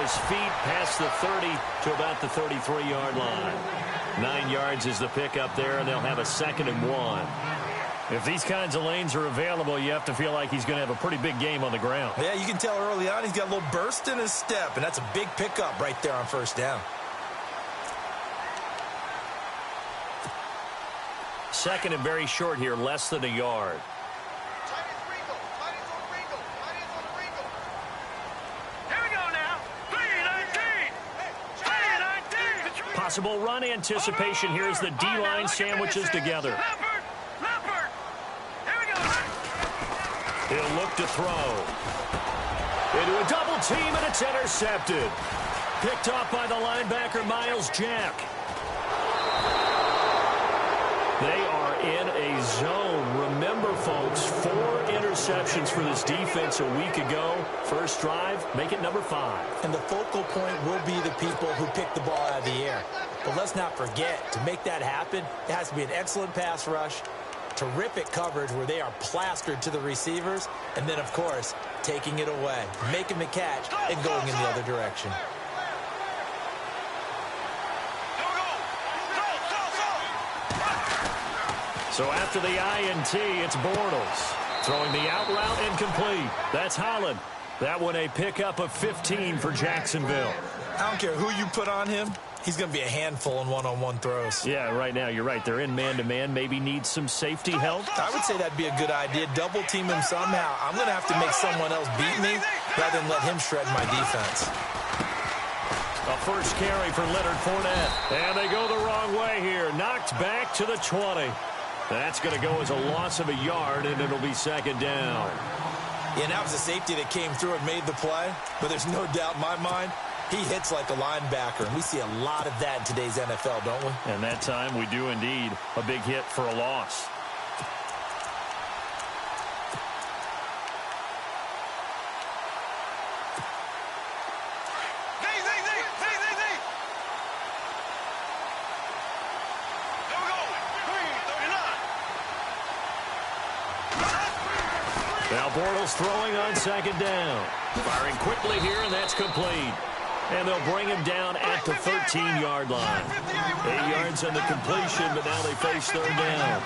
his feet past the 30 to about the 33-yard line. 9 yards is the pickup there, and they'll have a 2nd and 1. If these kinds of lanes are available, you have to feel like he's going to have a pretty big game on the ground. Yeah, you can tell early on he's got a little burst in his step, and that's a big pickup right there on 1st down. 2nd and very short here, less than a yard. Possible run anticipation here as the D-line sandwiches together. He'll look to throw. Into a double team, and it's intercepted. Picked off by the linebacker, Miles Jack. They are in a zone. Remember, folks, 4 interceptions for this defense a week ago. First drive, make it number 5. And the focal point will be the people who pick the ball out of the air. But let's not forget, to make that happen, it has to be an excellent pass rush, terrific coverage where they are plastered to the receivers, and then, of course, taking it away, making the catch, and going in the other direction. So after the INT, it's Bortles. Throwing the out route incomplete. That's Holland. That one a pickup of 15 for Jacksonville. I don't care who you put on him. He's going to be a handful in one-on-one throws. Yeah, right now, you're right. They're in man-to-man. Maybe need some safety help. I would say that'd be a good idea. Double team him somehow. I'm going to have to make someone else beat me rather than let him shred my defense. A first carry for Leonard Fournette. And they go the wrong way here. Knocked back to the 20. That's going to go as a loss of a yard, and it'll be 2nd down. Yeah, and that was a safety that came through and made the play. But there's no doubt in my mind, he hits like a linebacker. And we see a lot of that in today's NFL, don't we? And that time we do indeed. A big hit for a loss. Now Bortles throwing on 2nd down. Firing quickly here, and that's complete. And they'll bring him down at the 13-yard line. 8 yards on the completion, but now they face 3rd down.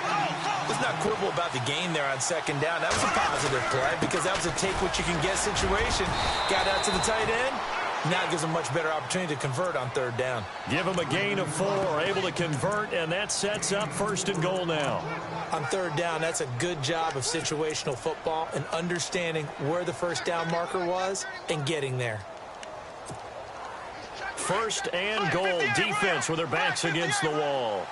Let's not quibble about the gain there on 2nd down. That was a positive play because that was a take-what-you-can-get situation. Got out to the tight end. Now it gives them a much better opportunity to convert on 3rd down. Give them a gain of 4, able to convert, and that sets up 1st and goal now. On 3rd down, that's a good job of situational football and understanding where the 1st down marker was and getting there. 1st and goal. Defense with their backs against the wall.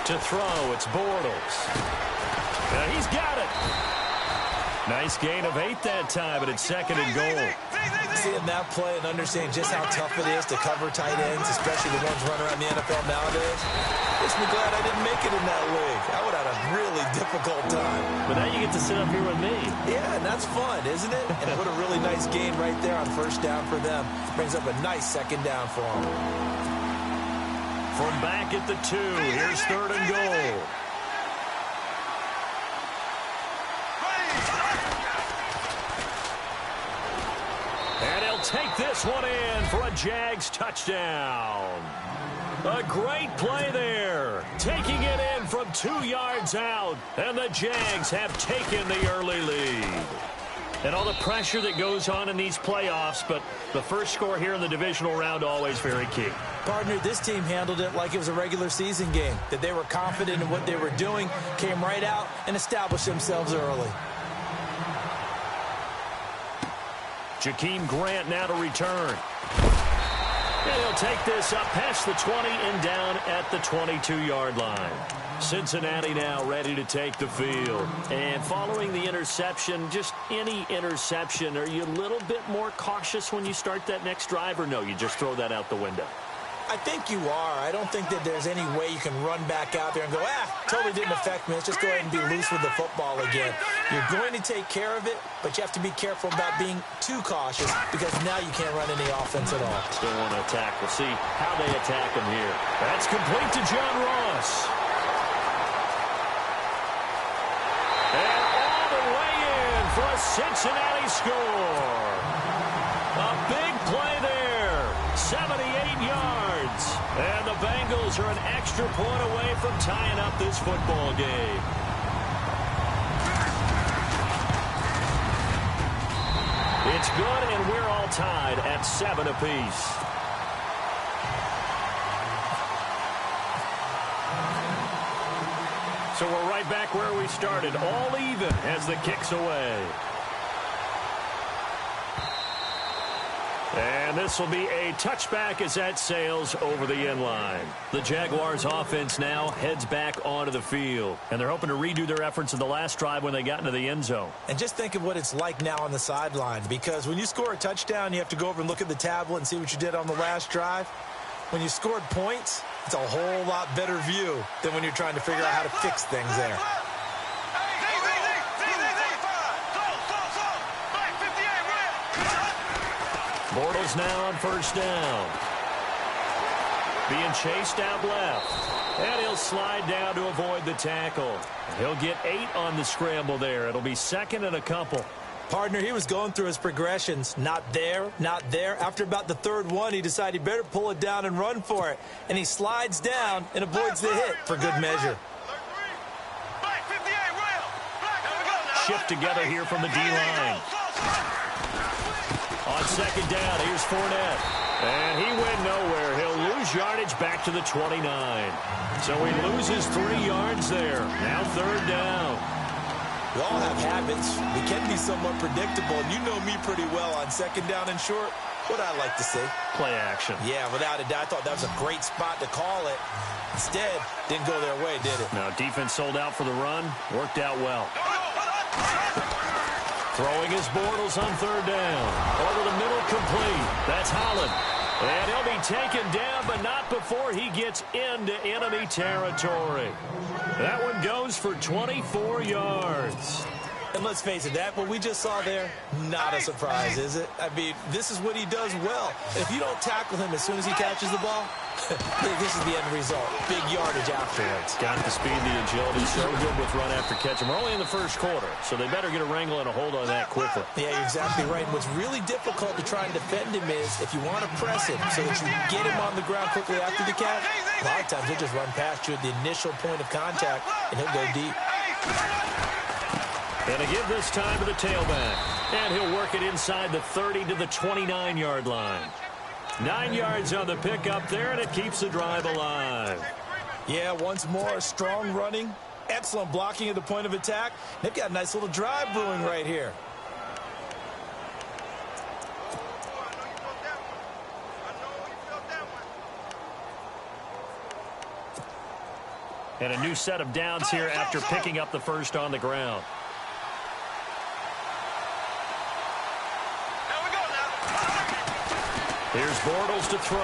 To throw, it's Bortles. He's got it. Nice gain of 8 that time, but it's 2nd and goal. Seeing that play and understanding just how tough it is to cover tight ends, especially the ones running around the NFL nowadays, makes me glad I didn't make it in that league. I would have had a really difficult time. But now you get to sit up here with me. Yeah, and that's fun, isn't it? And what a really nice gain right there on 1st down for them. Brings up a nice 2nd down for them. From back at the 2, here's 3rd and goal. And he'll take this one in for a Jags touchdown. A great play there. Taking it in from 2 yards out. And the Jags have taken the early lead. And all the pressure that goes on in these playoffs, but the first score here in the divisional round always very key. Partner, this team handled it like it was a regular season game, that they were confident in what they were doing, came right out and established themselves early. Jakeem Grant now to return. And he'll take this up past the 20 and down at the 22-yard line. Cincinnati now ready to take the field. And following the interception, just any interception, are you a little bit more cautious when you start that next drive, or no, you just throw that out the window? I think you are. I don't think that there's any way you can run back out there and go, totally didn't affect me. Let's just go ahead and be loose with the football again. You're going to take care of it, but you have to be careful about being too cautious because now you can't run any offense at all. Still want to attack. We'll see how they attack him here. That's complete to John Ross. And all the way in for a Cincinnati score. A big play there. 78 yards. And the Bengals are an extra point away from tying up this football game. It's good, and we're all tied at 7 apiece. So we're right back where we started, all even as the kick's away. And this will be a touchback as that sails over the end line. The Jaguars offense now heads back onto the field. And they're hoping to redo their efforts in the last drive when they got into the end zone. And just think of what it's like now on the sideline. Because when you score a touchdown, you have to go over and look at the tablet and see what you did on the last drive. When you scored points, it's a whole lot better view than when you're trying to figure out how to fix things there. Bortles now on first down. Being chased out left. And he'll slide down to avoid the tackle. He'll get 8 on the scramble there. It'll be second and a couple. Partner, he was going through his progressions. Not there, not there. After about the third one, he decided he better pull it down and run for it. And he slides down and avoids the hit for good measure. Shift together here from the D-line. On second down, here's Fournette. And he went nowhere. He'll lose yardage back to the 29. So he loses 3 yards there. Now third down. We all have habits. We can be somewhat predictable. And you know me pretty well on second down and short. What I like to say. Play action. Yeah, without a doubt. I thought that was a great spot to call it. Instead, didn't go their way, did it? Now, defense sold out for the run. Worked out well. Throwing his Bortles on third down. Over the middle, complete. That's Holland. And he'll be taken down, but not before he gets into enemy territory. That one goes for 24 yards. And let's face it, that what we just saw there, not a surprise, is it? I mean, this is what he does well. If you don't tackle him as soon as he catches the ball, this is the end result. Big yardage afterwards. Got the speed, the agility, so good with run after catch. And we're only in the first quarter, so they better get a wrangle and a hold on that quickly. Yeah, you're exactly right. And what's really difficult to try and defend him is if you want to press him so that you get him on the ground quickly after the catch, a lot of times he'll just run past you at the initial point of contact, and he'll go deep. And a give this time to the tailback. And he'll work it inside the 30 to the 29-yard line. 9 yards on the pickup there, and it keeps the drive alive. Yeah, once more, strong running, excellent blocking at the point of attack. They've got a nice little drive brewing right here. And a new set of downs here after picking up the first on the ground. Here's Bortles to throw.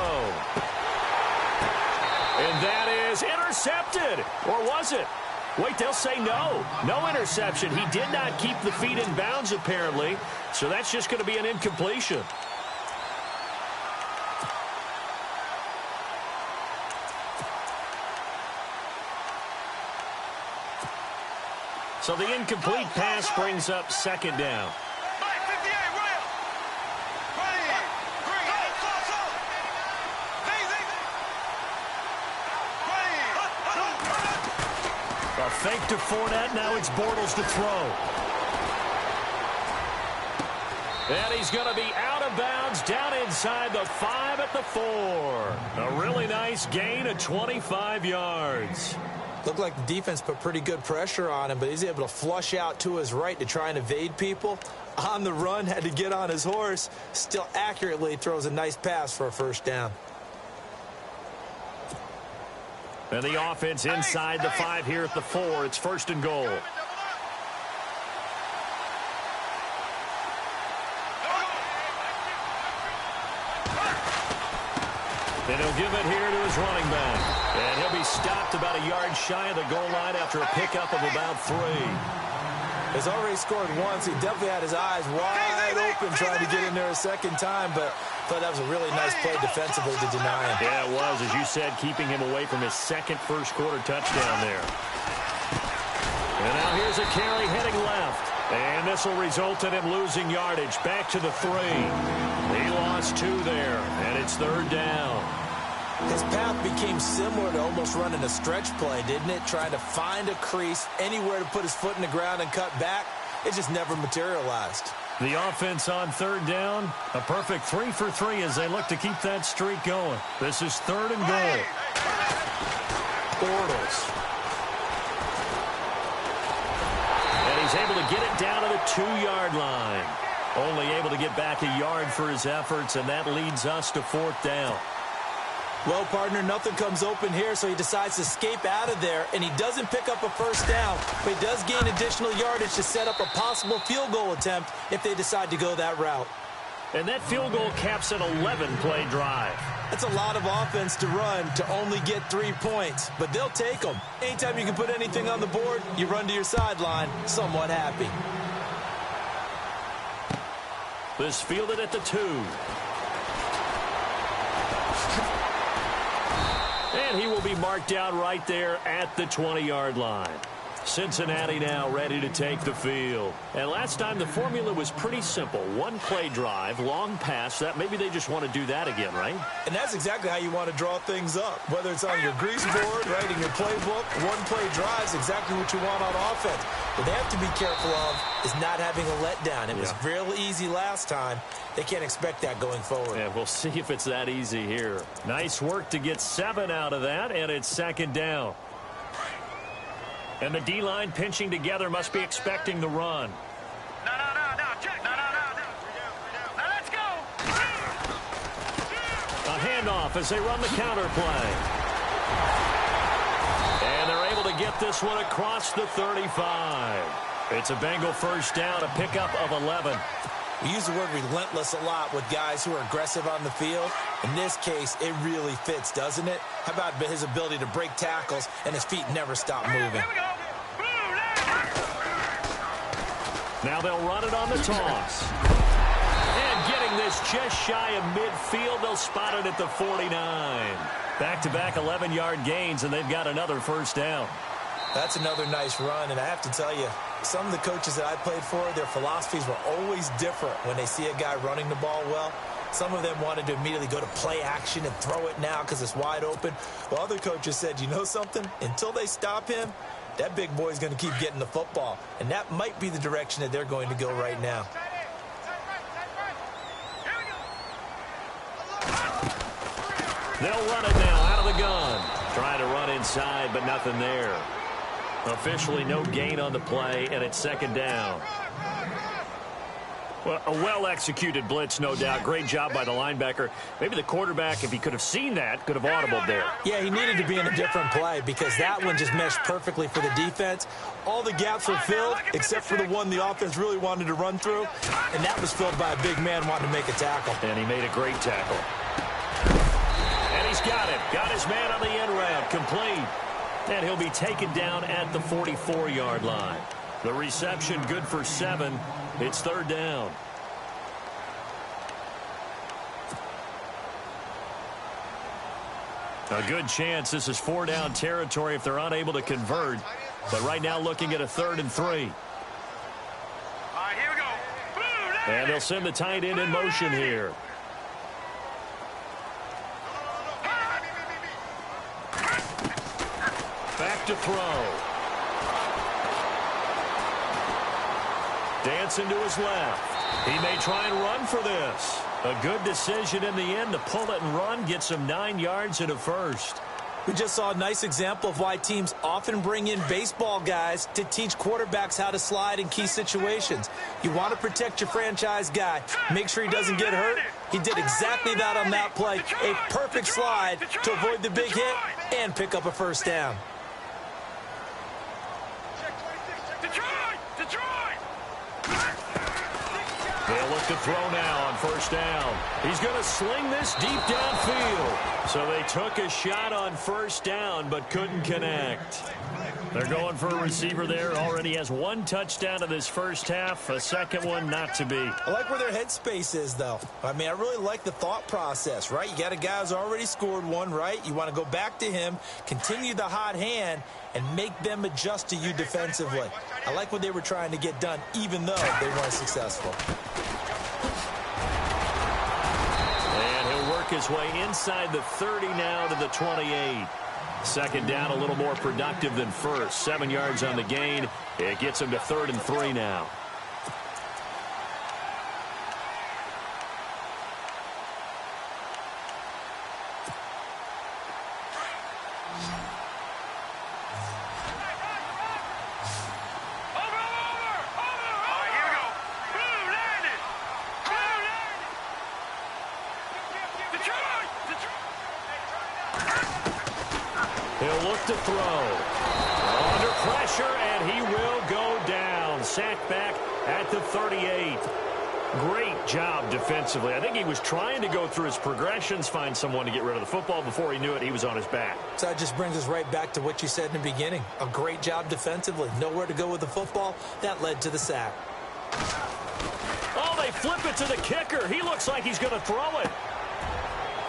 And that is intercepted. Or was it? Wait, they'll say no. No interception. He did not keep the feet in bounds, apparently. So that's just going to be an incompletion. So the incomplete pass brings up second down. A fake to Fournette. Now it's Bortles to throw. And he's going to be out of bounds down inside the 5 at the 4. A really nice gain of 25 yards. Looked like the defense put pretty good pressure on him, but he's able to flush out to his right to try and evade people. On the run, had to get on his horse. Still accurately throws a nice pass for a first down. And the offense inside the 5 here at the 4. It's first and goal. And he'll give it here to his running back. And he'll be stopped about a yard shy of the goal line after a pickup of about 3. He's already scored once. He definitely had his eyes wide open trying to get in there a second time, but I thought that was a really nice play defensively to deny him. Yeah, it was, as you said, keeping him away from his second first-quarter touchdown there. And now here's a carry heading left. And this will result in him losing yardage. Back to the 3. He lost 2 there, and it's 3rd down. His path became similar to almost running a stretch play, didn't it? Trying to find a crease, anywhere to put his foot in the ground and cut back. It just never materialized. The offense on 3rd down, a perfect 3 for 3 as they look to keep that streak going. This is 3rd and goal. Bortles. And he's able to get it down to the 2-yard line. Only able to get back a yard for his efforts, and that leads us to 4th down. Well, partner, nothing comes open here, so he decides to escape out of there, and he doesn't pick up a first down, but he does gain additional yardage to set up a possible field goal attempt if they decide to go that route. And that field goal caps an 11-play drive. That's a lot of offense to run to only get 3 points, but they'll take them. Anytime you can put anything on the board, you run to your sideline somewhat happy. This fielded at the 2. And he will be marked down right there at the 20-yard line. Cincinnati now ready to take the field. And last time the formula was pretty simple. 1-play drive, long pass. That maybe they just want to do that again, right? And that's exactly how you want to draw things up. Whether it's on your grease board, right, in your playbook, 1-play drive is exactly what you want on offense. What they have to be careful of is not having a letdown. It was real easy last time. They can't expect that going forward. Yeah, we'll see if it's that easy here. Nice work to get 7 out of that, and it's 2nd down. And the D-line pinching together must be expecting the run. No, check. No, now let's go. A handoff as they run the counter play. And they're able to get this one across the 35. It's a Bengal first down, a pickup of 11. We use the word relentless a lot with guys who are aggressive on the field. In this case, it really fits, doesn't it? How about his ability to break tackles and his feet never stop moving? Now they'll run it on the toss. And getting this just shy of midfield, they'll spot it at the 49. Back-to-back 11-yard gains, and they've got another first down. That's another nice run, and I have to tell you, some of the coaches that I played for, their philosophies were always different when they see a guy running the ball well. Some of them wanted to immediately go to play action and throw it now because it's wide open. While other coaches said, you know something? Until they stop him, that big boy's going to keep getting the football. And that might be the direction that they're going to go right now. They'll run it now out of the gun. Trying to run inside, but nothing there. Officially no gain on the play, and it's 2nd down. Well, a well-executed blitz, no doubt. Great job by the linebacker. Maybe the quarterback, if he could have seen that, could have audibled there. Yeah, he needed to be in a different play because that one just meshed perfectly for the defense. All the gaps were filled except for the one the offense really wanted to run through, and that was filled by a big man wanting to make a tackle. And he made a great tackle. And he's got it. Got his man on the end route. Complete. And he'll be taken down at the 44-yard line. The reception good for 7. It's 3rd down. A good chance this is 4-down territory if they're unable to convert. But right now looking at a 3rd and 3. All right, here we go. And they'll send the tight end in motion here. Back to throw. Dancing to his left. He may try and run for this. A good decision in the end to pull it and run, get some 9 yards and a first. We just saw a nice example of why teams often bring in baseball guys to teach quarterbacks how to slide in key situations. You want to protect your franchise guy. Make sure he doesn't get hurt. He did exactly that on that play. A perfect slide to avoid the big hit and pick up a first down. The They'll look to throw now on first down. He's going to sling this deep downfield. So they took a shot on first down but couldn't connect. They're going for a receiver there. Already has one touchdown in this first half. A second one not to be. I like where their headspace is, though. I mean, I really like the thought process, right? You got a guy who's already scored one, right? You want to go back to him, continue the hot hand, and make them adjust to you defensively. I like what they were trying to get done, even though they weren't successful. And he'll work his way inside the 30 now to the 28. Second down, a little more productive than first. 7 yards on the gain. It gets him to 3rd and 3 now. He'll look to throw. Under pressure, and he will go down. Sacked back at the 38. Great job defensively. I think he was trying to go through his progressions, find someone to get rid of the football. Before he knew it, he was on his back. So that just brings us right back to what you said in the beginning. A great job defensively. Nowhere to go with the football. That led to the sack. Oh, they flip it to the kicker. He looks like he's going to throw it.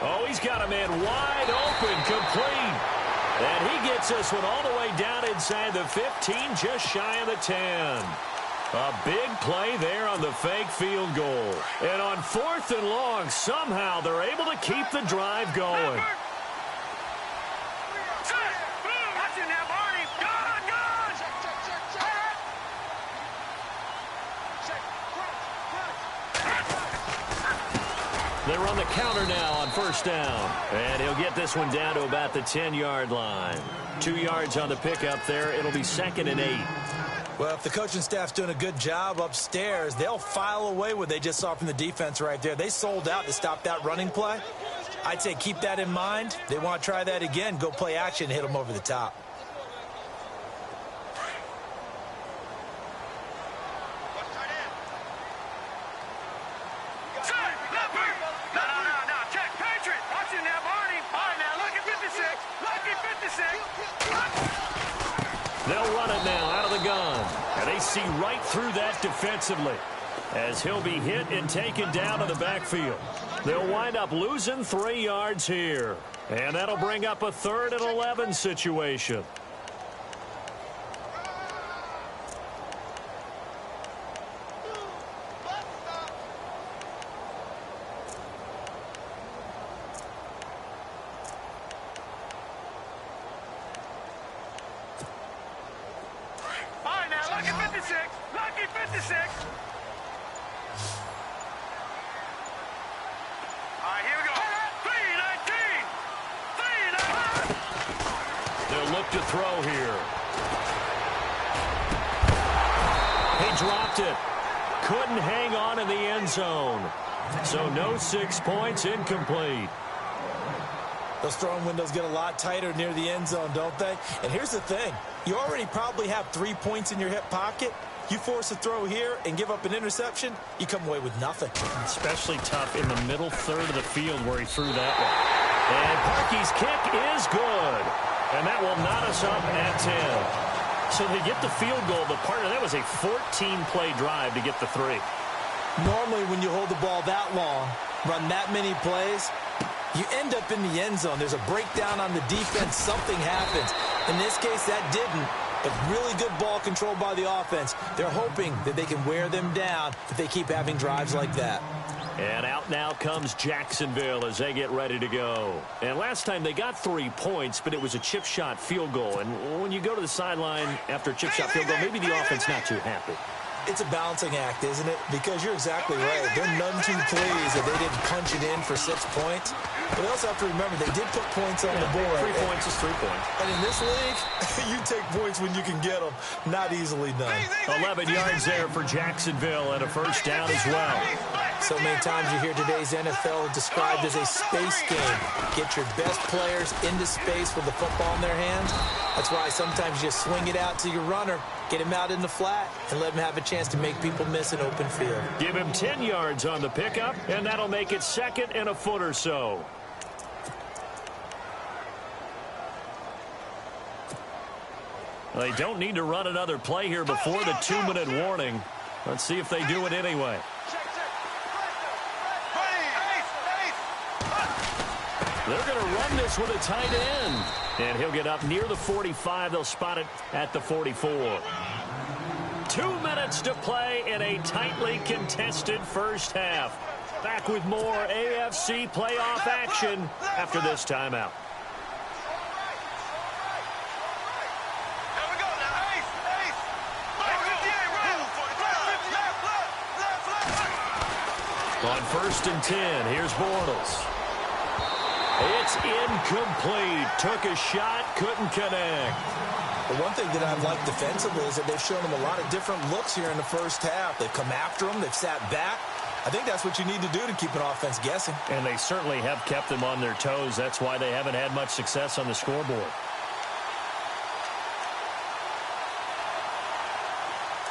Oh, he's got a man wide open, complete. And he gets this one all the way down inside the 15, just shy of the 10. A big play there on the fake field goal. And on 4th and long, somehow they're able to keep the drive going. They run the counter now on first down. And he'll get this one down to about the 10-yard line. 2 yards on the pickup there. It'll be 2nd and 8. Well, if the coaching staff's doing a good job upstairs, they'll file away what they just saw from the defense right there. They sold out to stop that running play. I'd say keep that in mind. They want to try that again. Go play action, hit them over the top. They'll run it now out of the gun. And they see right through that defensively as he'll be hit and taken down to the backfield. They'll wind up losing 3 yards here. And that'll bring up a 3rd and 11 situation. To throw here. He dropped it. Couldn't hang on in the end zone. So no 6 points, incomplete. Those throwing windows get a lot tighter near the end zone, don't they? And here's the thing. You already probably have 3 points in your hip pocket. You force a throw here and give up an interception, you come away with nothing. Especially tough in the middle third of the field where he threw that one. And Parkey's kick is good. And that will knot us up at 10. So they get the field goal, but part of that was a 14-play drive to get the 3. Normally when you hold the ball that long, run that many plays, you end up in the end zone. There's a breakdown on the defense. Something happens. In this case, that didn't. But really good ball control by the offense. They're hoping that they can wear them down if they keep having drives like that. And out now comes Jacksonville as they get ready to go. And last time they got 3 points, but it was a chip shot field goal. And when you go to the sideline after a chip shot field goal, maybe the offense not too happy. It's a balancing act, isn't it? Because you're exactly right. They're none too pleased that they didn't punch it in for 6 points. But we also have to remember they did put points on the board. 3 points is 3 points. And in this league, you take points when you can get them. Not easily done. 11 yards there for Jacksonville and a first down as well. So many times you hear today's NFL described as a space game. Get your best players into space with the football in their hands. That's why sometimes you just swing it out to your runner, get him out in the flat, and let him have a chance to make people miss an open field. Give him 10 yards on the pickup, and that'll make it 2nd and a foot or so. They don't need to run another play here before the 2-minute warning. Let's see if they do it anyway. They're going to run this with a tight end. And he'll get up near the 45. They'll spot it at the 44. 2 minutes to play in a tightly contested first half. Back with more AFC playoff action after this timeout. On 1st and 10, here's Bortles. It's incomplete. Took a shot, couldn't connect. The one thing that I've liked defensively is that they've shown them a lot of different looks here in the first half. They've come after them. They've sat back. I think that's what you need to do to keep an offense guessing. And they certainly have kept them on their toes. That's why they haven't had much success on the scoreboard.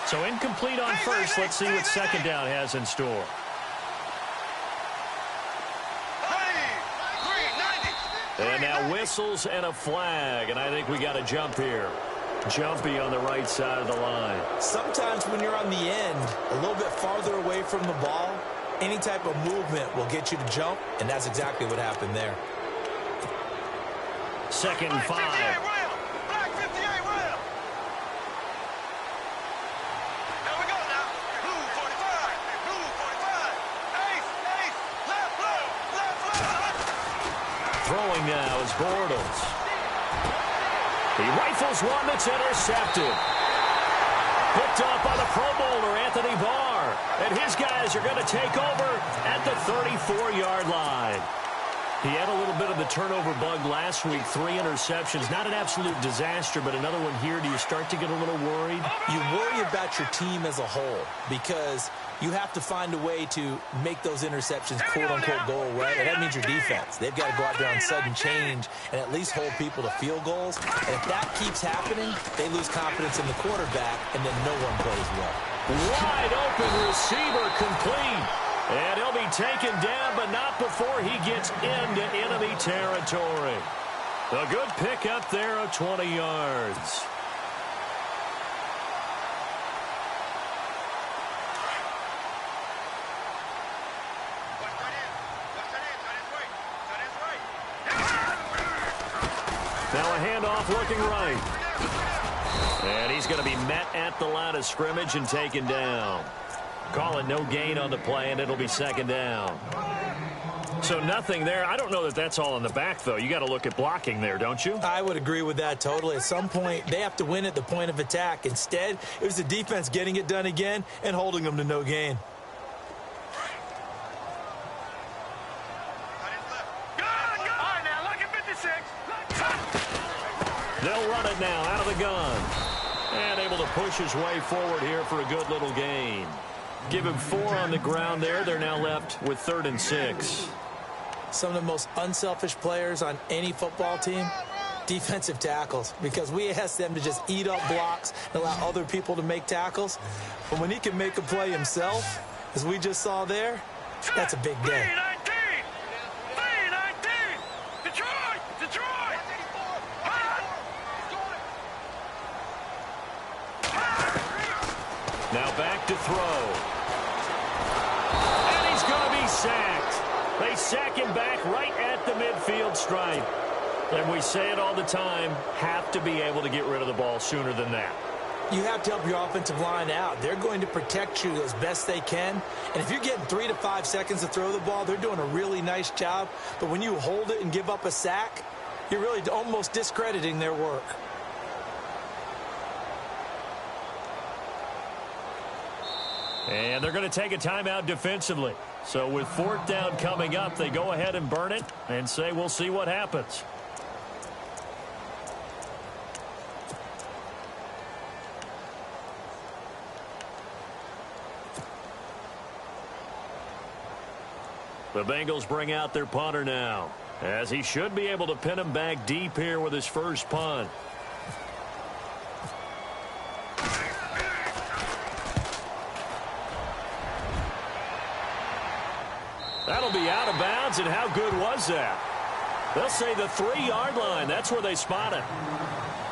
So incomplete on first. Let's see what 2nd down has in store. And now whistles and a flag, and I think we got a jump here. Jumpy on the right side of the line. Sometimes when you're on the end, a little bit farther away from the ball, any type of movement will get you to jump, and that's exactly what happened there. 2nd and 5. Throwing now is Bortles. He rifles one that's intercepted. Picked up by the Pro Bowler, Anthony Barr. And his guys are going to take over at the 34-yard line. He had a little bit of the turnover bug last week, 3 interceptions. Not an absolute disaster, but another one here. Do you start to get a little worried? You worry about your team as a whole because you have to find a way to make those interceptions, quote-unquote, go away. And that means your defense. They've got to go out there on sudden change and at least hold people to field goals. And if that keeps happening, they lose confidence in the quarterback, and then no one plays well. Wide open receiver complete. And he'll be taken down, but not before he gets into enemy territory. A good pickup there of 20 yards. Now a handoff looking right. And he's going to be met at the line of scrimmage and taken down. Call it no gain on the play, and it'll be 2nd down. So nothing there. I don't know that that's all in the back, though. You got to look at blocking there, don't you? I would agree with that totally. At some point, they have to win at the point of attack. Instead, it was the defense getting it done again and holding them to no gain. They'll run it now out of the gun. And able to push his way forward here for a good little gain. Give him 4 on the ground there. They're now left with 3rd and 6. Some of the most unselfish players on any football team, defensive tackles, because we ask them to just eat up blocks and allow other people to make tackles. But when he can make a play himself, as we just saw there, that's a big day. Now back to throw. And he's going to be sacked. They sack him back right at the midfield stripe. And we say it all the time, have to be able to get rid of the ball sooner than that. You have to help your offensive line out. They're going to protect you as best they can. And if you're getting 3 to 5 seconds to throw the ball, they're doing a really nice job. But when you hold it and give up a sack, you're really almost discrediting their work. And they're going to take a timeout defensively. So with 4th down coming up, they go ahead and burn it and say we'll see what happens. The Bengals bring out their punter now, as he should be able to pin him back deep here with his first punt. That'll be out of bounds, and how good was that? They'll say the 3-yard line. That's where they spot it.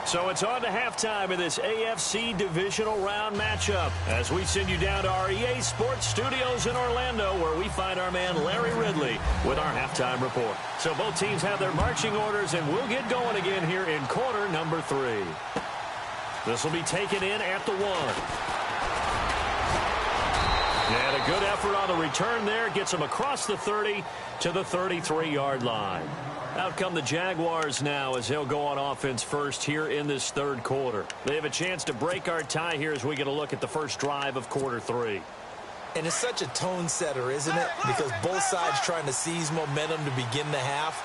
So it's on to halftime in this AFC divisional round matchup as we send you down to our EA Sports Studios in Orlando, where we find our man Larry Ridley with our halftime report. So both teams have their marching orders, and we'll get going again here in quarter number 3. This will be taken in at the 1. And a good effort on the return there. Gets him across the 30 to the 33-yard line. Out come the Jaguars now as they'll go on offense first here in this third quarter. They have a chance to break our tie here as we get a look at the first drive of quarter 3. And it's such a tone setter, isn't it? Because both sides trying to seize momentum to begin the half.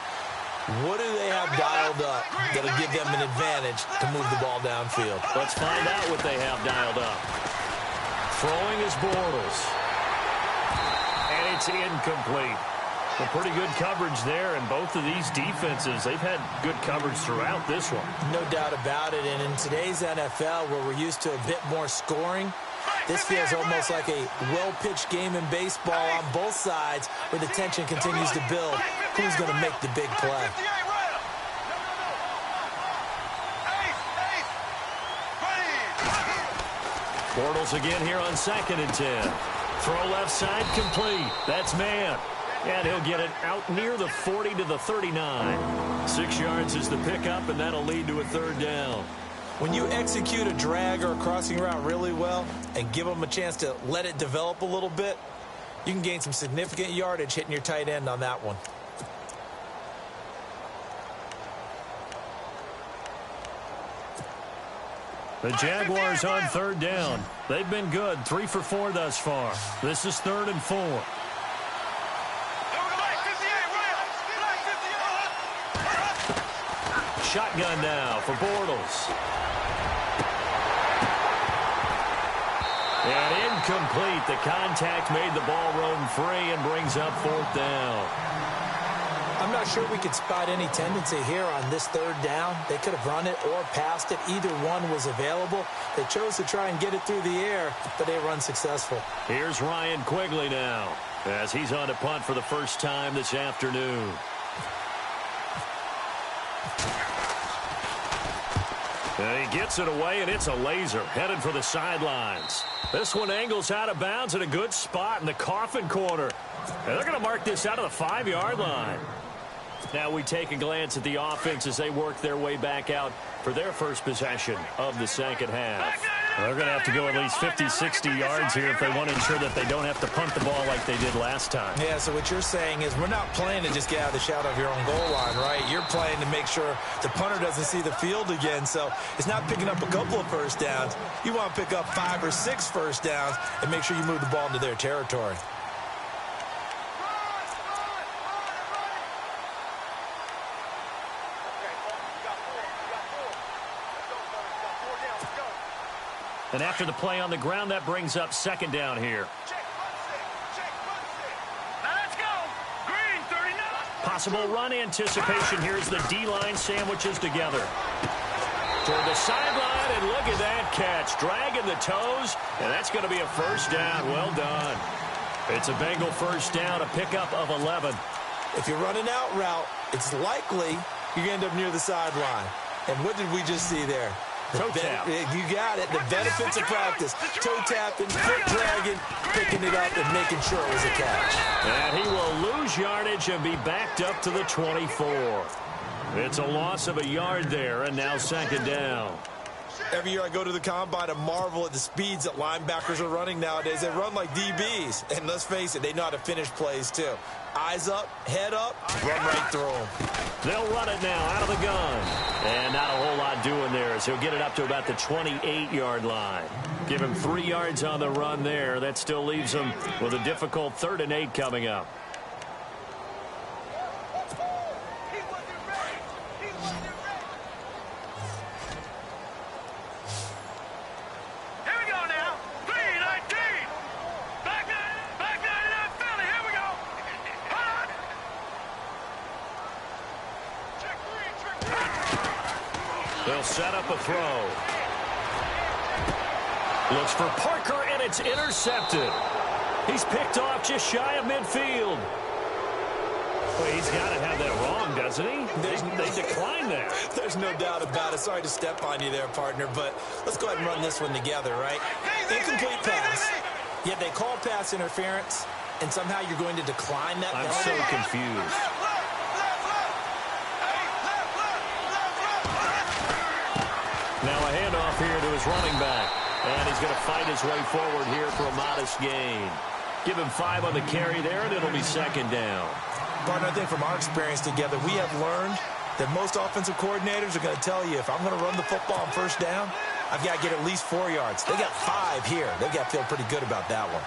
What do they have dialed up that'll give them an advantage to move the ball downfield? Let's find out what they have dialed up. Throwing is Bortles. And it's incomplete. A pretty good coverage there, and both of these defenses, they've had good coverage throughout this one. No doubt about it, and in today's NFL, where we're used to a bit more scoring, this feels almost like a well-pitched game in baseball on both sides, where the tension continues to build. Who's going to make the big play? Bortles again here on 2nd and 10. Throw left side complete. That's man. And he'll get it out near the 40 to the 39. 6 yards is the pickup, and that'll lead to a third down. When you execute a drag or a crossing route really well and give them a chance to let it develop a little bit, you can gain some significant yardage hitting your tight end on that one. The Jaguars on third down. They've been good, 3 for 4 thus far. This is 3rd and 4. Shotgun now for Bortles. And incomplete. The contact made the ball roam free and brings up 4th down. I'm not sure we could spot any tendency here on this 3rd down. They could have run it or passed it. Either one was available. They chose to try and get it through the air, but they were unsuccessful. Here's Ryan Quigley now as he's on to punt for the first time this afternoon. And he gets it away, and it's a laser headed for the sidelines. This one angles out of bounds at a good spot in the coffin corner. And they're going to mark this out of the 5-yard line. Now we take a glance at the offense as they work their way back out for their first possession of the second half. They're going to have to go at least 50, 60 yards here if they want to ensure that they don't have to punt the ball like they did last time. Yeah, so what you're saying is we're not playing to just get out of the shadow of your own goal line, right? You're playing to make sure the punter doesn't see the field again. So it's not picking up a couple of first downs. You want to pick up 5 or 6 first downs and make sure you move the ball into their territory. And after the play on the ground, that brings up 2nd down here. Now let's go. Green, 39. Possible run anticipation here as the D-line sandwiches together. Toward the sideline, and look at that catch. Dragging the toes, and that's going to be a first down. Well done. It's a Bengal first down, a pickup of 11. If you're running out route, it's likely you're going to end up near the sideline. And what did we just see there? Toe tap. You got it. The benefits of practice. Toe tapping, foot dragging, picking it up, and making sure it was a catch. And he will lose yardage and be backed up to the 24. It's a loss of a yard there, and now 2nd down. Every year I go to the combine and marvel at the speeds that linebackers are running nowadays. They run like DBs. And let's face it, they know how to finish plays too. Eyes up, head up, run right through them. They'll run it now out of the gun. And not a whole lot doing there as he'll get it up to about the 28-yard line. Give him 3 yards on the run there. That still leaves him with a difficult 3rd and 8 coming up. They'll set up a throw. Looks for Parker, and it's intercepted. He's picked off just shy of midfield. Well, he's got to have that wrong, doesn't he? They declined that. There's no doubt about it. Sorry to step on you there, partner, but let's go ahead and run this one together, right? Incomplete pass. Yet they call pass interference, and somehow you're going to decline that. I'm so confused. Now a handoff here to his running back. And he's going to fight his way forward here for a modest gain. Give him 5 on the carry there, and it'll be second down. Partner, I think from our experience together, we have learned that most offensive coordinators are going to tell you, if I'm going to run the football on first down, I've got to get at least 4 yards. They got 5 here. They've got to feel pretty good about that one.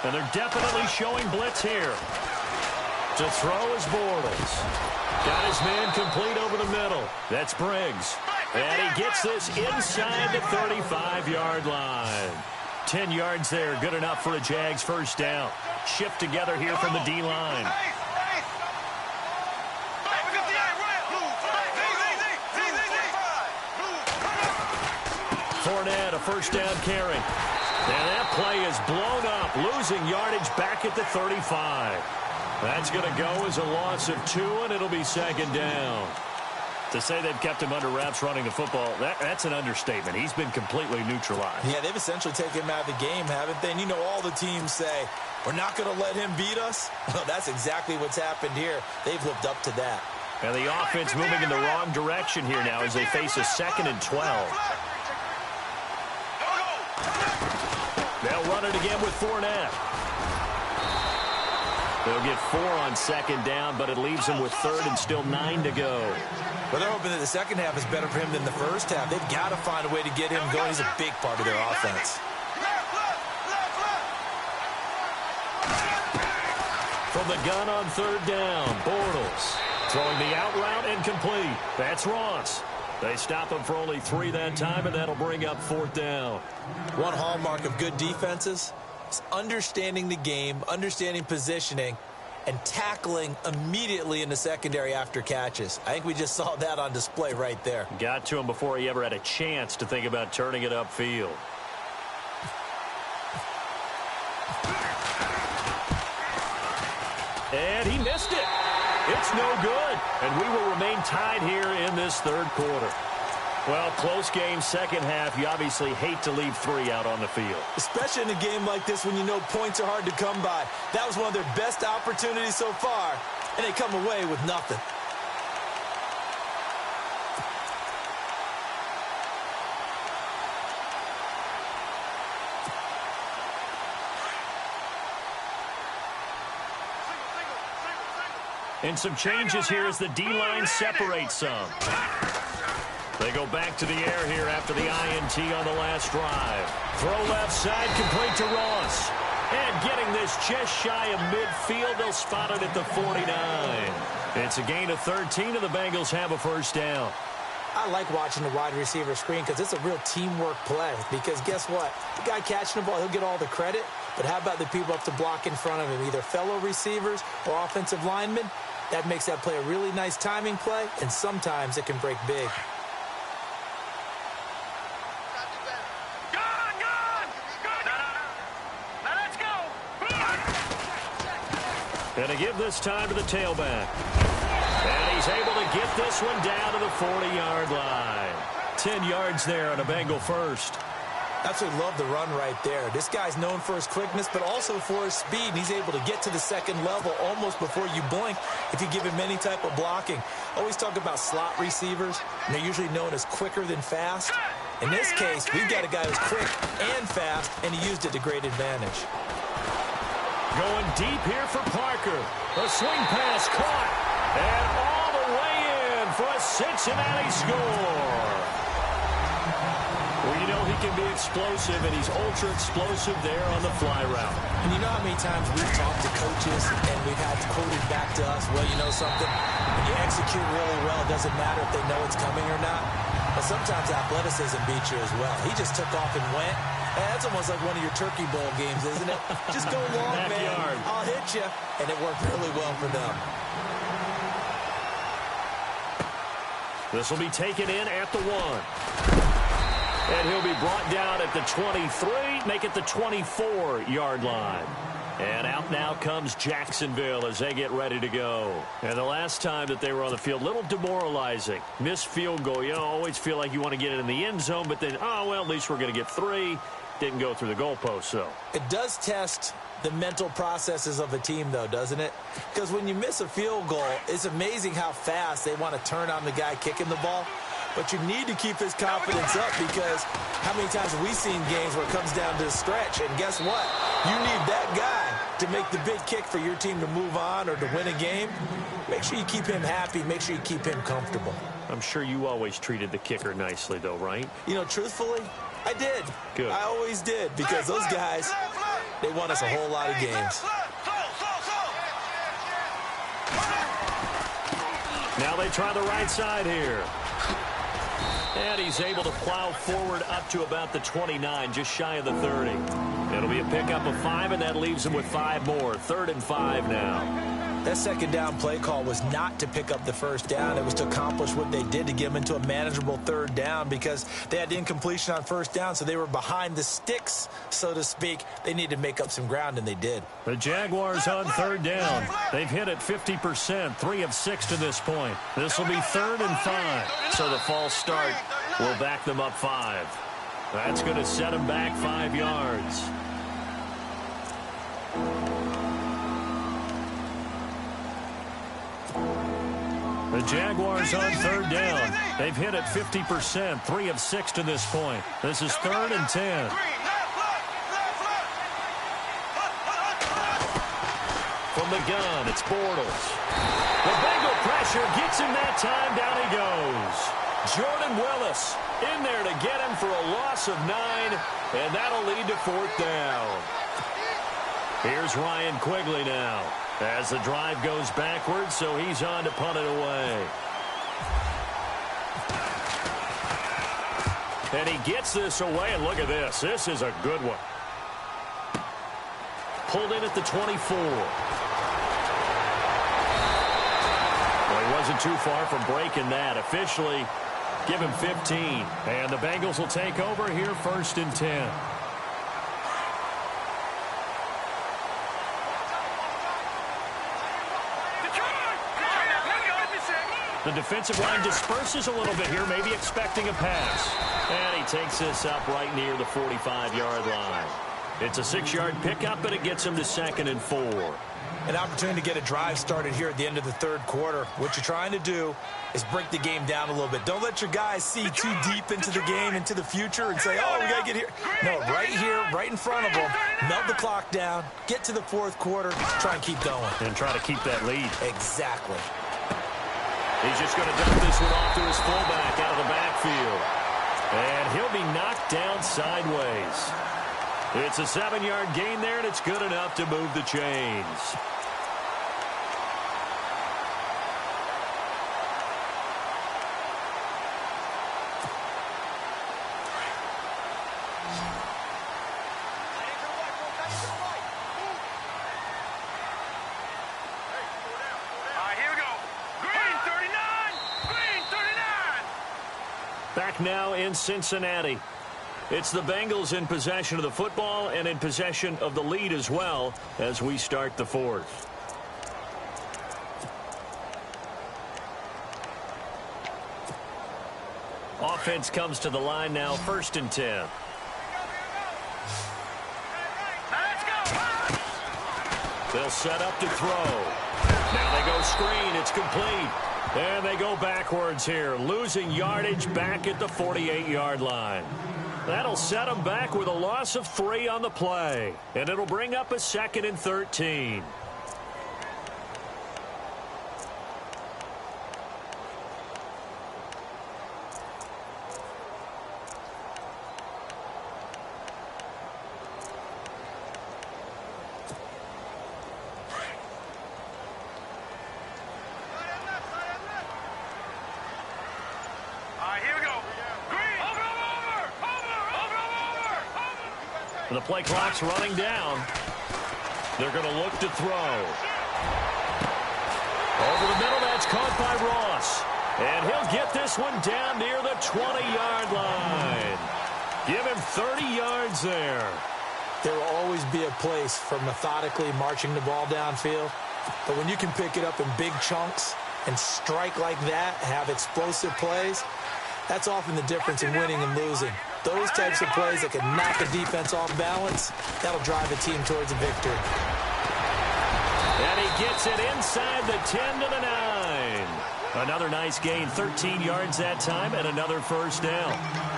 And they're definitely showing blitz here. To throw is Bortles. Got his man complete over the middle. That's Briggs. And he gets this inside the 35-yard line. 10 yards there, good enough for a Jags first down. Shift together here from the D-line. Fournette, a first down carry. And that play is blown up, losing yardage back at the 35. That's going to go as a loss of 2, and it'll be second down. To say they've kept him under wraps running the football, that's an understatement. He's been completely neutralized. Yeah, they've essentially taken him out of the game, haven't they? And you know all the teams say, we're not going to let him beat us. Well, that's exactly what's happened here. They've lived up to that. And the offense moving in the wrong direction here now as they face a 2nd and 12. They'll run it again with Fournette. They'll get 4 on second down, but it leaves them with 3rd and still 9 to go. Well, they're hoping that the second half is better for him than the first half. They've got to find a way to get him going. He's a big part of their offense. From the gun on 3rd down, Bortles throwing the out route incomplete. That's Ross. They stop him for only 3 that time, and that'll bring up 4th down. One hallmark of good defenses is understanding the game, understanding positioning, and tackling immediately in the secondary after catches. I think we just saw that on display right there. Got to him before he ever had a chance to think about turning it upfield. And he missed it. It's no good. And we will remain tied here in this 3rd quarter. Well, close game, second half. You obviously hate to leave 3 out on the field. Especially in a game like this when you know points are hard to come by. That was one of their best opportunities so far, and they come away with nothing. And some changes here as the D-line separates some. They go back to the air here after the INT on the last drive. Throw left side, complete to Ross. And getting this just shy of midfield, they'll spot it at the 49. It's a gain of 13, and the Bengals have a first down. I like watching the wide receiver screen because it's a real teamwork play. Because guess what? The guy catching the ball, he'll get all the credit. But how about the people up to block in front of him, either fellow receivers or offensive linemen? That makes that play a really nice timing play, and sometimes it can break big. And to give this time to the tailback. And he's able to get this one down to the 40-yard line. 10 yards there on a Bengal first. Absolutely love the run right there. This guy's known for his quickness, but also for his speed. And he's able to get to the second level almost before you blink if you give him any type of blocking. Always talk about slot receivers, and they're usually known as quicker than fast. In this case, we've got a guy who's quick and fast, and he used it to great advantage. Going deep here for Parker. A swing pass caught. And all the way in for a Cincinnati score. Well, you know he can be explosive, and he's ultra-explosive there on the fly route. And you know how many times we've talked to coaches and we've had quoted back to us, well, you know something? When you execute really well, it doesn't matter if they know it's coming or not. But sometimes athleticism beats you as well. He just took off and went. And that's almost like one of your Turkey Bowl games, isn't it? Just go long, man. I'll hit you. And it worked really well for them. This will be taken in at the 1. And he'll be brought down at the 23, make it the 24-yard line. And out now comes Jacksonville as they get ready to go. And the last time that they were on the field, a little demoralizing. Missed field goal. You always feel like you want to get it in the end zone, but then, oh, well, at least we're going to get 3. Didn't go through the goalpost, so. It does test the mental processes of a team, though, doesn't it? Because when you miss a field goal, it's amazing how fast they want to turn on the guy kicking the ball. But you need to keep his confidence up because how many times have we seen games where it comes down to the stretch? And guess what? You need that guy to make the big kick for your team to move on or to win a game. Make sure you keep him happy. Make sure you keep him comfortable. I'm sure you always treated the kicker nicely, though, right? You know, truthfully, I did. Good. I always did because those guys, they won us a whole lot of games. Now they try the right side here. And he's able to plow forward up to about the 29, just shy of the 30. It'll be a pickup of 5, and that leaves him with 5 more. 3rd and 5 now. That second down play call was not to pick up the first down. It was to accomplish what they did to get them into a manageable 3rd down because they had incompletion on 1st down, so they were behind the sticks, so to speak. They needed to make up some ground, and they did. The Jaguars on 3rd down. They've hit it 50%, 3 of 6 to this point. This will be 3rd and 5, so the false start will back them up 5. That's going to set them back 5 yards. The Jaguars on 3rd down. They've hit it 50%, 3 of 6 to this point. This is 3rd and 10. From the gun, it's Bortles. The Bengal pressure gets him that time. Down he goes. Jordan Willis in there to get him for a loss of 9, and that'll lead to 4th down. Here's Ryan Quigley now as the drive goes backwards, so he's on to punt it away. And he gets this away, and look at this. This is a good one. Pulled in at the 24. Well, he wasn't too far from breaking that. Officially, give him 15. And the Bengals will take over here 1st and 10. The defensive line disperses a little bit here, maybe expecting a pass. And he takes this up right near the 45-yard line. It's a 6-yard pickup, and it gets him to 2nd and 4. An opportunity to get a drive started here at the end of the 3rd quarter. What you're trying to do is break the game down a little bit. Don't let your guys see too deep into the game, into the future, and say, oh, we got to get here. No, right here, right in front of them, melt the clock down, get to the 4th quarter, try and keep going. And try to keep that lead. Exactly. He's just going to dump this one off to his fullback out of the backfield. And he'll be knocked down sideways. It's a 7-yard gain there, and it's good enough to move the chains. Back now in Cincinnati. It's the Bengals in possession of the football and in possession of the lead as well as we start the 4th. Offense comes to the line now, 1st and 10. They'll set up to throw. Now they go screen. It's complete. And they go backwards here, losing yardage back at the 48-yard line. That'll set them back with a loss of 3 on the play. And it'll bring up a 2nd and 13. The play clock's running down. They're going to look to throw. Over the middle, that's caught by Ross. And he'll get this one down near the 20-yard line. Give him 30 yards there. There will always be a place for methodically marching the ball downfield. But when you can pick it up in big chunks and strike like that, have explosive plays, that's often the difference in winning and losing. Those types of plays that can knock a defense off balance, that'll drive a team towards a victory. And he gets it inside the 10 to the 9. Another nice gain, 13 yards that time, and another first down.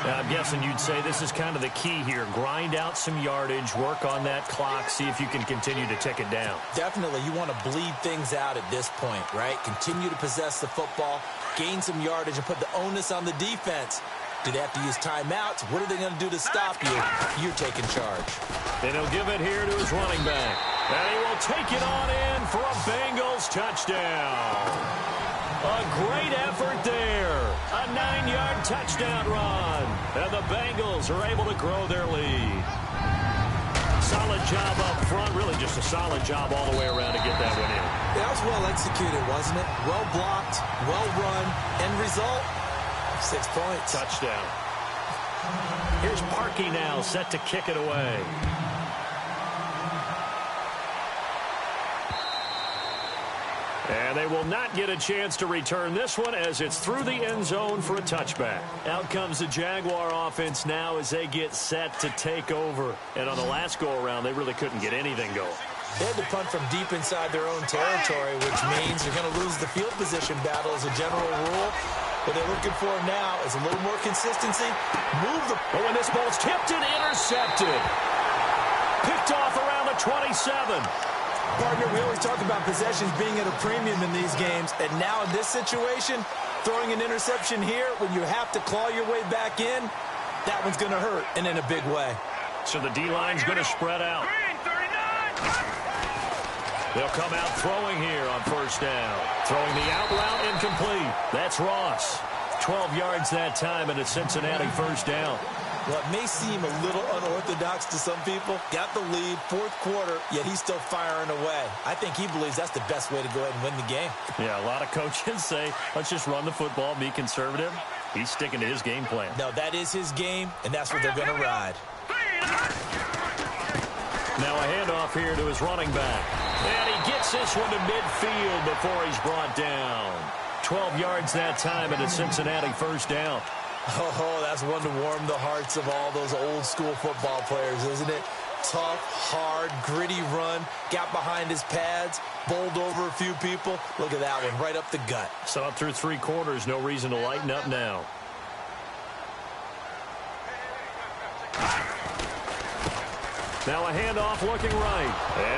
Now, I'm guessing you'd say this is kind of the key here. Grind out some yardage, work on that clock, see if you can continue to tick it down. Definitely, you want to bleed things out at this point, right? Continue to possess the football, gain some yardage, and put the onus on the defense. Do they have to use timeouts? What are they going to do to stop you? You're taking charge. And he'll give it here to his running back. And he will take it on in for a Bengals touchdown. A great effort there. A 9-yard touchdown run. And the Bengals are able to grow their lead. Solid job up front. Really just a solid job all the way around to get that one in. That was well executed, wasn't it? Well blocked, well run. End result, 6 points. Touchdown. Here's Parkey now, set to kick it away. And they will not get a chance to return this one as it's through the end zone for a touchback. Out comes the Jaguar offense now as they get set to take over. And on the last go-around, they really couldn't get anything going. They had to punt from deep inside their own territory, which means you're going to lose the field position battle as a general rule. What they're looking for now is a little more consistency. Move the... Oh, and this ball's tipped and intercepted. Picked off around the 27. Partner, we always talk about possessions being at a premium in these games, and now in this situation, throwing an interception here when you have to claw your way back in, that one's going to hurt, and in a big way. So the D-line's going to spread out. They'll come out throwing here on first down. Throwing the out route incomplete. That's Ross. 12 yards that time, and a Cincinnati first down. Well, it may seem a little unorthodox to some people. Got the lead, fourth quarter, yet he's still firing away. I think he believes that's the best way to go ahead and win the game. Yeah, a lot of coaches say, let's just run the football, be conservative. He's sticking to his game plan. No, that is his game, and that's what they're going to ride. Now a handoff here to his running back. And he gets this one to midfield before he's brought down. 12 yards that time, and a Cincinnati first down. Oh, that's one to warm the hearts of all those old school football players, isn't it? Tough, hard, gritty run. Got behind his pads, bowled over a few people. Look at that one, right up the gut. So up through 3 quarters, no reason to lighten up now. Now a handoff looking right.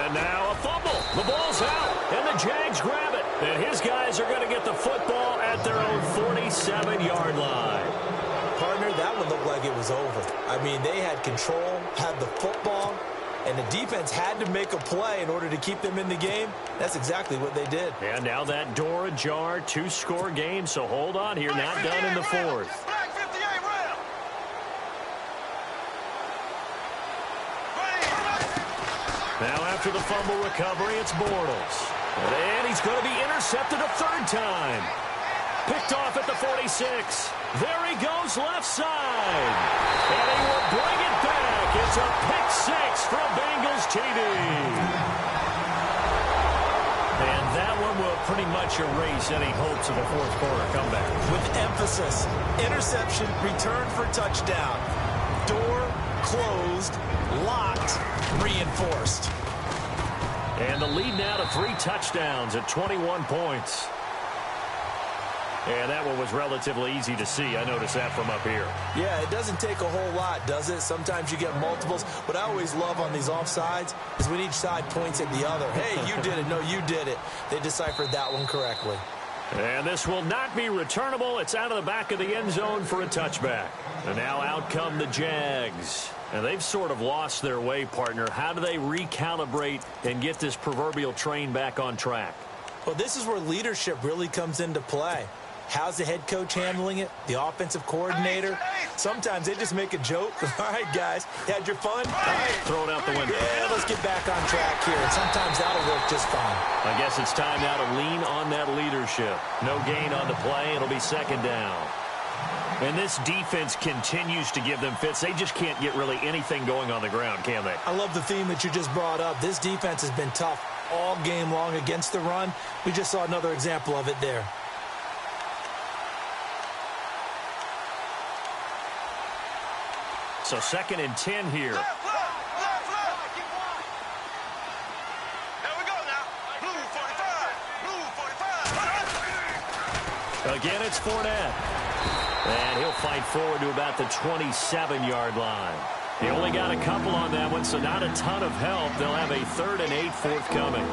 And now a fumble. The ball's out, and the Jags grab it. And his guys are going to get the football at their own 47-yard line. Partner, that one looked like it was over. I mean, they had control, had the football, and the defense had to make a play in order to keep them in the game. That's exactly what they did. And now that door ajar, 2-score game, so hold on here, not done in the fourth. Now after the fumble recovery, it's Bortles. And he's going to be intercepted a third time. Picked off at the 46. There he goes left side. And he will bring it back. It's a pick-6 from Bengals TD. And that one will pretty much erase any hopes of a fourth quarter comeback. With emphasis, interception, return for touchdown. Door closed, locked, reinforced. And the lead now to 3 touchdowns at 21 points. And that one was relatively easy to see. I noticed that from up here. Yeah, it doesn't take a whole lot, does it? Sometimes you get multiples. What I always love on these offsides is when each side points at the other. Hey, you did it. No, you did it. They deciphered that one correctly. And this will not be returnable. It's out of the back of the end zone for a touchback. And now out come the Jags. And they've sort of lost their way, partner. How do they recalibrate and get this proverbial train back on track? Well, this is where leadership really comes into play. How's the head coach handling it? The offensive coordinator? Sometimes they just make a joke. All right, guys, had your fun? All right. Throw it out the window. Yeah, let's get back on track here. And sometimes that'll work just fine. I guess it's time now to lean on that leadership. No gain on the play. It'll be second down. And this defense continues to give them fits. They just can't get really anything going on the ground, can they? I love the theme that you just brought up. This defense has been tough all game long against the run. We just saw another example of it there. So 2nd and 10 here. Here we go now. Blue 45. Blue 45. Again, it's Fournette. And he'll fight forward to about the 27-yard line. He only got a couple on that one, so not a ton of help. They'll have a 3rd and 8 forthcoming.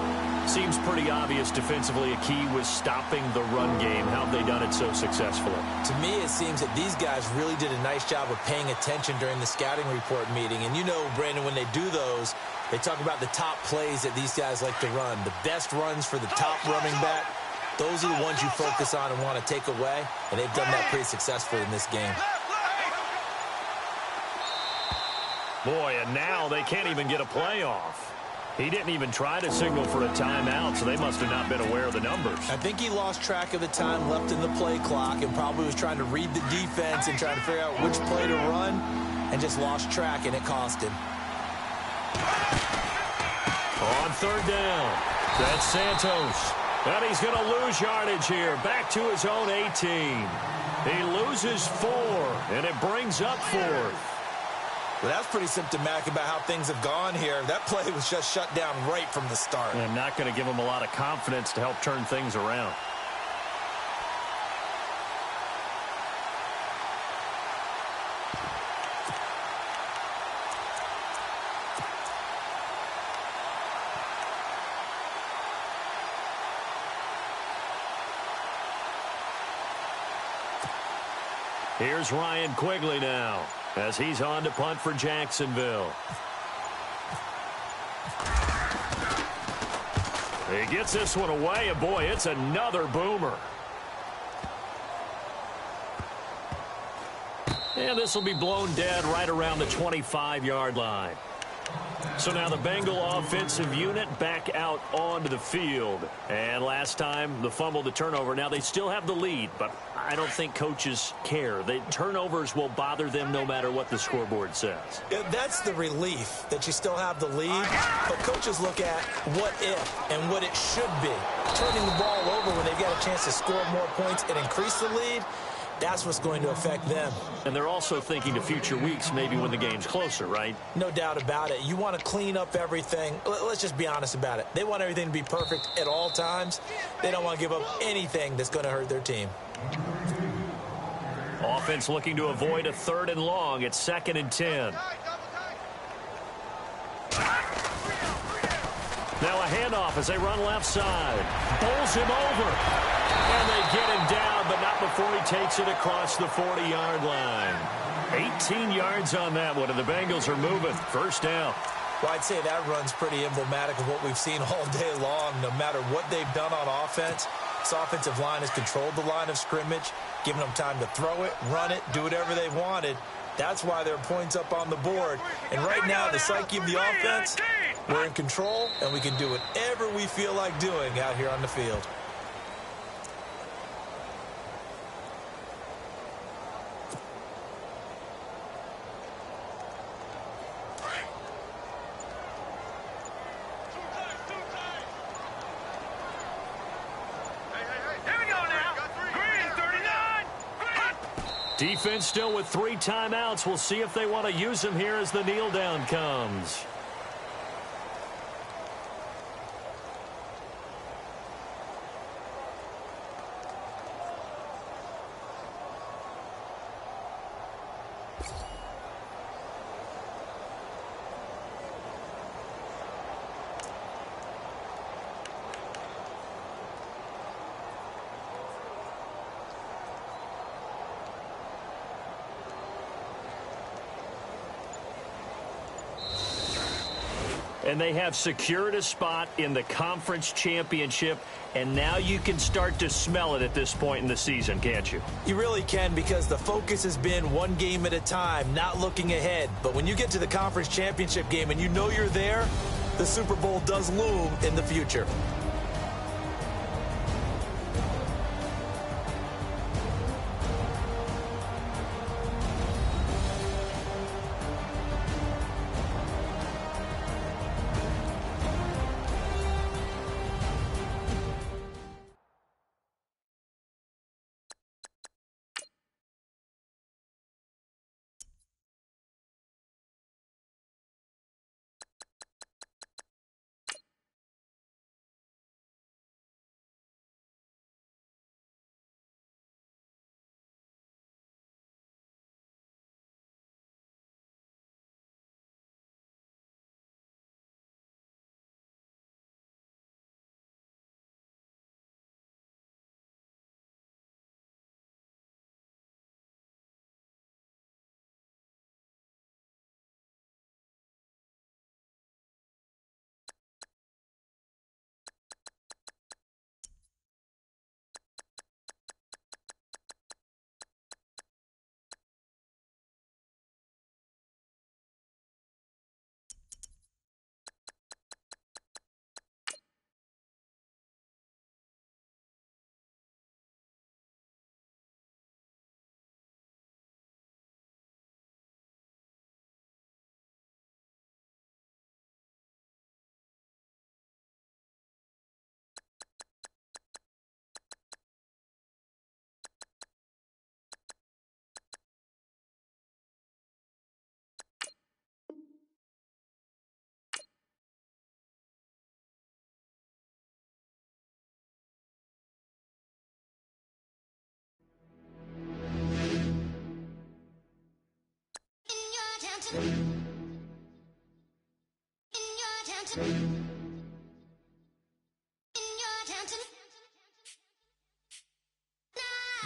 Seems pretty obvious defensively a key was stopping the run game. How have they done it so successfully? To me, it seems that these guys really did a nice job of paying attention during the scouting report meeting. And you know, Brandon, when they do those, they talk about the top plays that these guys like to run. The best runs for the top running back. Those are the ones you focus on and want to take away. And they've done that pretty successfully in this game. Boy, and now they can't even get a play off. He didn't even try to signal for a timeout, so they must have not been aware of the numbers. I think he lost track of the time left in the play clock and probably was trying to read the defense and trying to figure out which play to run and just lost track, and it cost him. On 3rd down, that's Santos. And he's going to lose yardage here. Back to his own 18. He loses 4, and it brings up 4th. Well, that's pretty symptomatic about how things have gone here. That play was just shut down right from the start. And not going to give him a lot of confidence to help turn things around. Here's Ryan Quigley now, as he's on to punt for Jacksonville. He gets this one away, and boy, it's another boomer. And this will be blown dead right around the 25-yard line. So now the Bengal offensive unit back out onto the field. And last time, the fumble, the turnover. Now they still have the lead, but I don't think coaches care. The turnovers will bother them no matter what the scoreboard says. That's the relief, that you still have the lead. But coaches look at what if and what it should be. Turning the ball over when they've got a chance to score more points and increase the lead, that's what's going to affect them. And they're also thinking to future weeks, maybe when the game's closer, right? No doubt about it. You want to clean up everything. Let's just be honest about it. They want everything to be perfect at all times. They don't want to give up anything that's going to hurt their team. Offense looking to avoid a 3rd and long. It's 2nd and 10. Now a handoff as they run left side. Bowls him over. And they get him down, but not before he takes it across the 40-yard line. 18 yards on that one, and the Bengals are moving. 1st down. Well, I'd say that run's pretty emblematic of what we've seen all day long. No matter what they've done on offense, this offensive line has controlled the line of scrimmage, given them time to throw it, run it, do whatever they wanted. That's why there are points up on the board. And right now, the psyche of the offense, we're in control, and we can do whatever we feel like doing out here on the field. Defense still with 3 timeouts. We'll see if they want to use them here as the kneel down comes. And they have secured a spot in the conference championship, and now you can start to smell it at this point in the season, can't you? You really can, because the focus has been one game at a time, not looking ahead. But when you get to the conference championship game and you know you're there, the Super Bowl does loom in the future.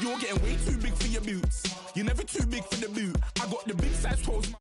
You're getting way too big for your boots. You're never too big for the boot. I got the big size toes.